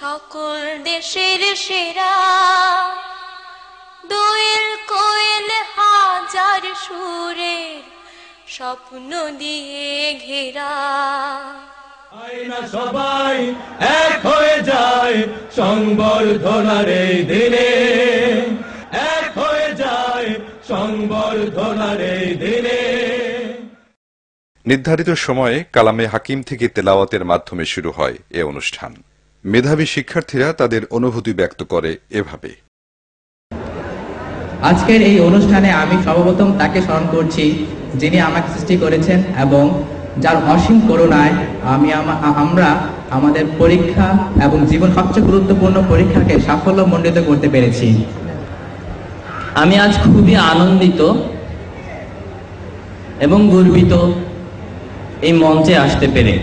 সকল দেশের সেরা, দোয়েল কোয়েল হাজার সুরের স্বপ্ন দিয়ে ঘেরা। আয়না সবাই এক হয়ে যায় সংবর্ধনার এই দিনে, এক হয়ে যায় সংবর্ধনার এই দিনে। নির্ধারিত সময়ে কালামে হাকিম থেকে তেলাওয়াতের মাধ্যমে শুরু হয় এ অনুষ্ঠান। মেধাবী শিক্ষার্থীরা তাদের অনুভূতি ব্যক্ত করে এভাবে। আজকের এই অনুষ্ঠানে আমি সর্বপ্রথম তাকে স্মরণ করছি যিনি আমাকে সৃষ্টি করেছেন এবং যার অসীম করুণায় আমরা আমাদের পরীক্ষা এবং জীবন সবচেয়ে গুরুত্বপূর্ণ পরীক্ষাকে সাফল্যমণ্ডিত করতে পেরেছি। আমি আজ খুবই আনন্দিত এবং গর্বিত এই মঞ্চে আসতে পেরে।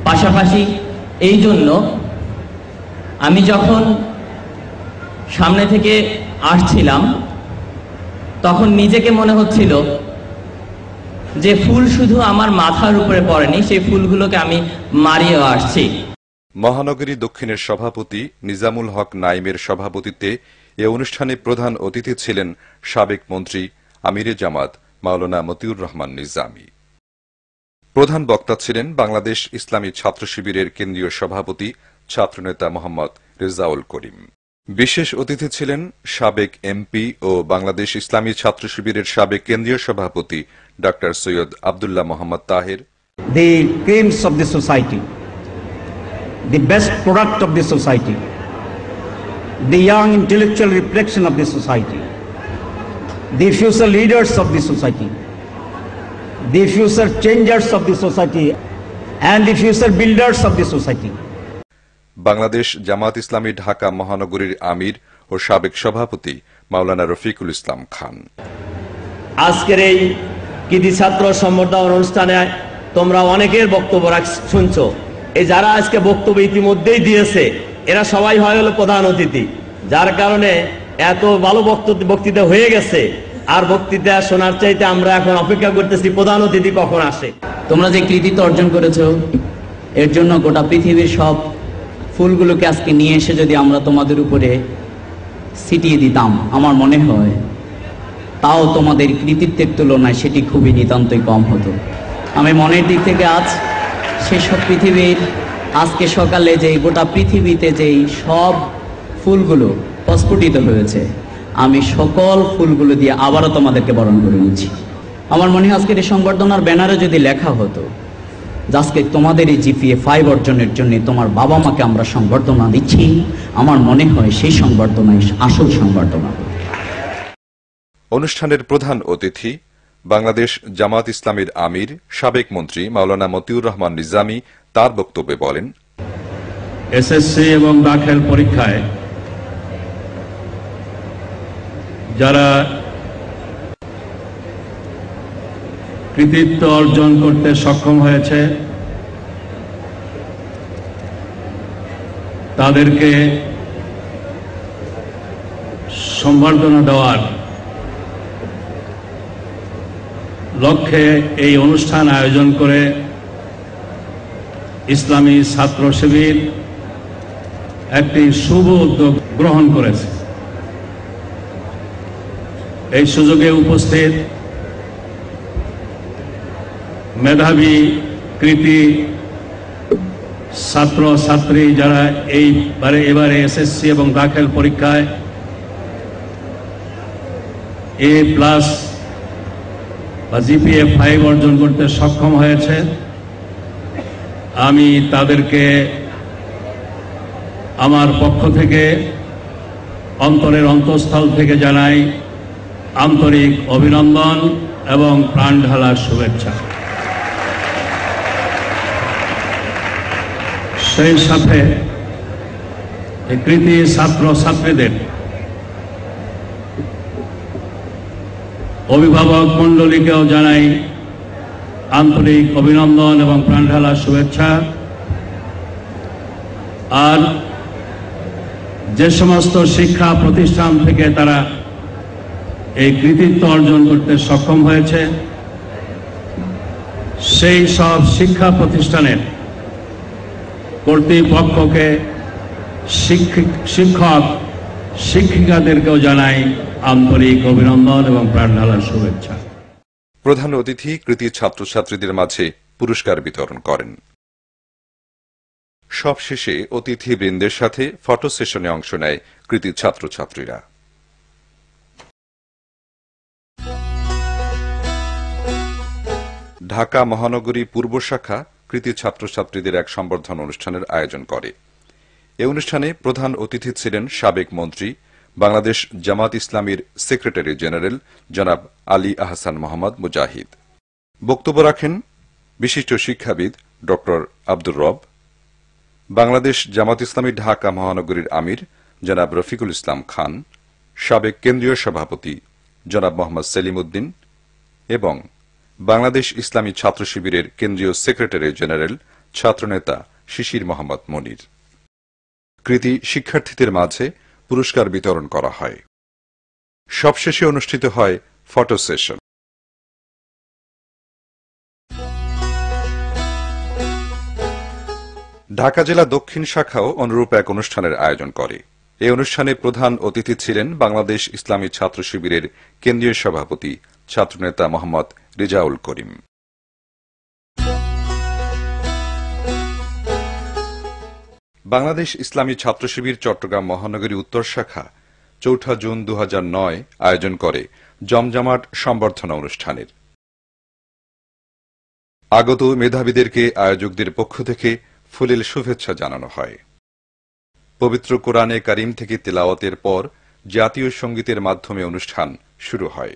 পাশাপাশি এই জন্য আমি যখন সামনে থেকে আসছিলাম তখন নিজেকে মনে হচ্ছিল যে ফুল শুধু আমার মাথার উপরে পড়েনি, সেই ফুলগুলোকে আমি মারিয়েও আসছি। মহানগরী দক্ষিণের সভাপতি নিজামুল হক নাইমের সভাপতিত্বে এ অনুষ্ঠানে প্রধান অতিথি ছিলেন সাবেক মন্ত্রী আমিরে জামাত মাওলানা মতিউর রহমান নিজামী। প্রধান বক্তা ছিলেন বাংলাদেশ ইসলামী ছাত্র শিবিরের কেন্দ্রীয় সভাপতি ছাত্রনেতা মোহাম্মদ রেজাউল করিম। বিশেষ অতিথি ছিলেন সাবেক এমপি ও বাংলাদেশ ইসলামী ছাত্র শিবিরের সাবেক কেন্দ্রীয় সভাপতি doctor Syed Abdullah Mohammad Taher. The creams of the society, the best product of the society, the young intellectual reflection of the society, the future leaders of the society, the future changers of the society, and the future builders of the society. Bangladesh Jamaat Islami Dhaka মহানগরীর আমির ও সাবেক সভাপতি মাওলানা রফিকুল ইসলাম খান। আজকের এই কৃতি ছাত্র সম্বর্ধনা অনুষ্ঠানে তোমরা অনেকের বক্তব্য শুনছো। এই যারা আজকে বক্তব্য ইতিমধ্যেই দিয়েছে এরা সবাই হলো প্রধান অতিথি, যার কারণে এত ভালো বক্তৃতা হয়ে গেছে। আর বক্তৃতা শোনার চাইতে আমরা এখন অপেক্ষা করতেছি প্রধান অতিথি কখন আসে। তোমরা যে কৃতিত্ব অর্জন করেছো এর জন্য গোটা পৃথিবীর সব ফুলগুলোকে আজকে নিয়ে এসে যদি আমরা তোমাদের উপরে ছিটিয়ে দিতাম, আমার মনে হয় তাও তোমাদের কৃতিত্বের তুলনায় সেটি খুবই নিতান্তই কম হতো। আমি মনের দিক থেকে আজ সেসব পৃথিবীর আজকে সকালে যে গোটা পৃথিবীতে যেই সব ফুলগুলো প্রস্ফুটিত হয়েছে, আমি সকল ফুলগুলো দিয়ে আবারও তোমাদেরকে বরণ করে নিচ্ছি। আমার মনে হয় আজকের এই সংবর্ধনার ব্যানারে যদি লেখা হতো আজকে তোমাদের এই জিপিএ 5 অর্জনের জন্য তোমার বাবা মাকে আমরা সংবর্ধনা দিচ্ছি, আমার মনে হয় সেই সংবর্ধনাই আসল সংবর্ধনা। অনুষ্ঠানের প্রধান অতিথি বাংলাদেশ জামাত ইসলামীর আমির সাবেক মন্ত্রী মাওলানা মতিউর রহমান নিজামী তার বক্তব্যে বলেন, এসএসসি এবং দাখিল পরীক্ষায় যারা কৃতিত্ব অর্জন করতে সক্ষম হয়েছে তাদেরকে সম্বর্ধনা দেওয়ার লক্ষ্যে এই অনুষ্ঠান আয়োজন করে ইসলামী ছাত্র শিবির একটি শুভ উদ্যোগ গ্রহণ করেছে। এই সুযোগে উপস্থিত মেধাবী কৃতি ছাত্র ছাত্রী যারা এবারে এসএসসি এবং দাখিল পরীক্ষায় A+ বা জিপিএ 5 অর্জন করতে সক্ষম হয়েছে, আমি তাদেরকে আমার পক্ষ থেকে অন্তরের অন্তঃস্থল থেকে জানাই আন্তরিক অভিনন্দন এবং প্রাণঢালা শুভেচ্ছা। সেই সাথে কৃতি ছাত্র ছাত্রীদের অভিভাবক মণ্ডলীকেও জানাই আন্তরিক অভিনন্দন এবং প্রাণঢালা শুভেচ্ছা। আর যে সমস্ত শিক্ষা প্রতিষ্ঠান থেকে তারা এই কৃতিত্ব অর্জন করতে সক্ষম হয়েছে সেই সব শিক্ষা প্রতিষ্ঠানের কর্তৃপক্ষকে শিক্ষক শিক্ষিকাদেরকেও জানাই আন্তরিক অভিনন্দন এবং প্রাণঢালার শুভেচ্ছা। প্রধান অতিথি কৃতি ছাত্রছাত্রীদের মাঝে পুরস্কার বিতরণ করেন। সবশেষে অতিথিবৃন্দের সাথে ফটো সেশনে অংশ নেয় কৃতি ছাত্রছাত্রীরা। ঢাকা মহানগরী পূর্ব শাখা কৃতি ছাত্রছাত্রীদের এক সংবর্ধনা অনুষ্ঠানের আয়োজন করে। এ অনুষ্ঠানে প্রধান অতিথি ছিলেন সাবেক মন্ত্রী, বাংলাদেশ জামাত ইসলামীর সেক্রেটারি জেনারেল জনাব আলী আহসান মোহাম্মদ মুজাহিদ। বক্তব্য রাখেন বিশিষ্ট শিক্ষাবিদ ড আব্দুর রব, বাংলাদেশ জামাত ইসলামী ঢাকা মহানগরীর আমির জনাব রফিকুল ইসলাম খান, সাবেক কেন্দ্রীয় সভাপতি জনাব মোহাম্মদ সেলিম উদ্দিন এবং বাংলাদেশ ইসলামী ছাত্র শিবিরের কেন্দ্রীয় সেক্রেটারি জেনারেল ছাত্রনেতা শিশির মোহাম্মদ মনির। কৃতি শিক্ষার্থীদের মাঝে পুরস্কার বিতরণ করা হয়। সবশেষে অনুষ্ঠিত হয় ফটো সেশন। ঢাকা জেলা দক্ষিণ শাখাও অনুরূপ এক অনুষ্ঠানের আয়োজন করে। এই অনুষ্ঠানে প্রধান অতিথি ছিলেন বাংলাদেশ ইসলামী ছাত্র শিবিরের কেন্দ্রীয় সভাপতি ছাত্রনেতা মোহাম্মদ রেজাউল করিম। বাংলাদেশ ইসলামী ছাত্র শিবির চট্টগ্রাম মহানগরী উত্তর শাখা ৪ জুন ২০০৯ আয়োজন করে জমজমাট সংবর্ধনা অনুষ্ঠানের। আগত মেধাবীদেরকে আয়োজকদের পক্ষ থেকে ফুলেল শুভেচ্ছা জানানো হয়। পবিত্র কোরআনে কারিম থেকে তেলাওয়াতের পর জাতীয় সঙ্গীতের মাধ্যমে অনুষ্ঠান শুরু হয়।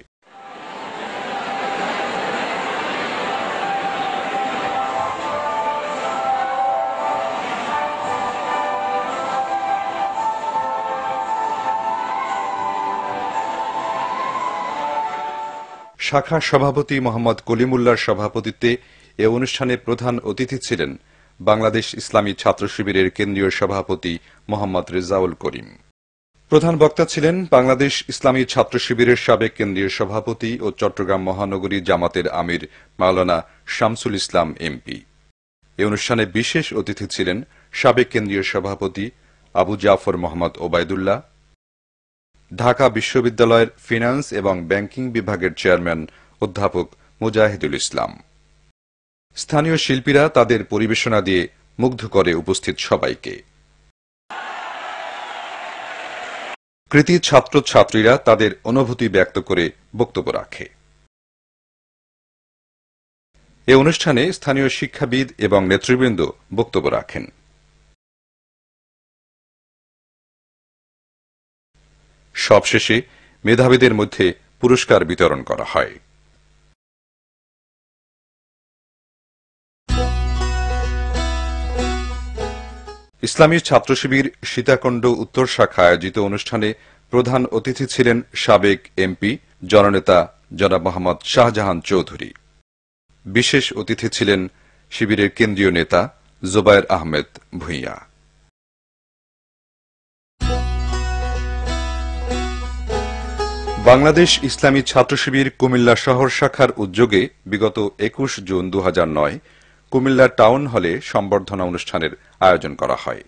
শাখা সভাপতি মোহাম্মদ কলিমুল্লাহর সভাপতিত্বে এ অনুষ্ঠানে প্রধান অতিথি ছিলেন বাংলাদেশ ইসলামী ছাত্র শিবিরের কেন্দ্রীয় সভাপতি মোহাম্মদ রেজাউল করিম। প্রধান বক্তা ছিলেন বাংলাদেশ ইসলামী ছাত্র শিবিরের সাবেক কেন্দ্রীয় সভাপতি ও চট্টগ্রাম মহানগরী জামাতের আমির মাওলানা শামসুল ইসলাম এমপি। এ অনুষ্ঠানে বিশেষ অতিথি ছিলেন সাবেক কেন্দ্রীয় সভাপতি আবু জাফর মোহাম্মদ ওবায়দুল্লাহ, ঢাকা বিশ্ববিদ্যালয়ের ফিন্যান্স এবং ব্যাংকিং বিভাগের চেয়ারম্যান অধ্যাপক মুজাহিদুল ইসলাম। স্থানীয় শিল্পীরা তাদের পরিবেশনা দিয়ে মুগ্ধ করে উপস্থিত সবাইকে। কৃতি ছাত্রছাত্রীরা তাদের অনুভূতি ব্যক্ত করে বক্তব্য রাখে। এ অনুষ্ঠানে স্থানীয় শিক্ষাবিদ এবং নেতৃবৃন্দ বক্তব্য রাখেন। সবশেষে মেধাবীদের মধ্যে পুরস্কার বিতরণ করা হয়। ইসলামী ছাত্র শিবির সীতাকুণ্ড উত্তর শাখা আয়োজিত অনুষ্ঠানে প্রধান অতিথি ছিলেন সাবেক এমপি জননেতা জনাব মোহাম্মদ শাহজাহান চৌধুরী। বিশেষ অতিথি ছিলেন শিবিরের কেন্দ্রীয় নেতা জোবায়ের আহমেদ ভূঁইয়া। বাংলাদেশ ইসলামী ছাত্র শিবির কুমিল্লা শহর শাখার উদ্যোগে বিগত ২১ জুন ২০০৯ কুমিল্লা টাউন হলে সংবর্ধনা অনুষ্ঠানের আয়োজন করা হয়।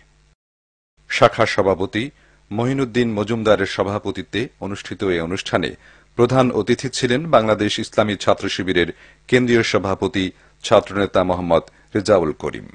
শাখা সভাপতি মহিনুদ্দিন মজুমদারের সভাপতিত্বে অনুষ্ঠিত এই অনুষ্ঠানে প্রধান অতিথি ছিলেন বাংলাদেশ ইসলামী ছাত্র শিবিরের কেন্দ্রীয় সভাপতি ছাত্রনেতা মোহাম্মদ রেজাউল করিম।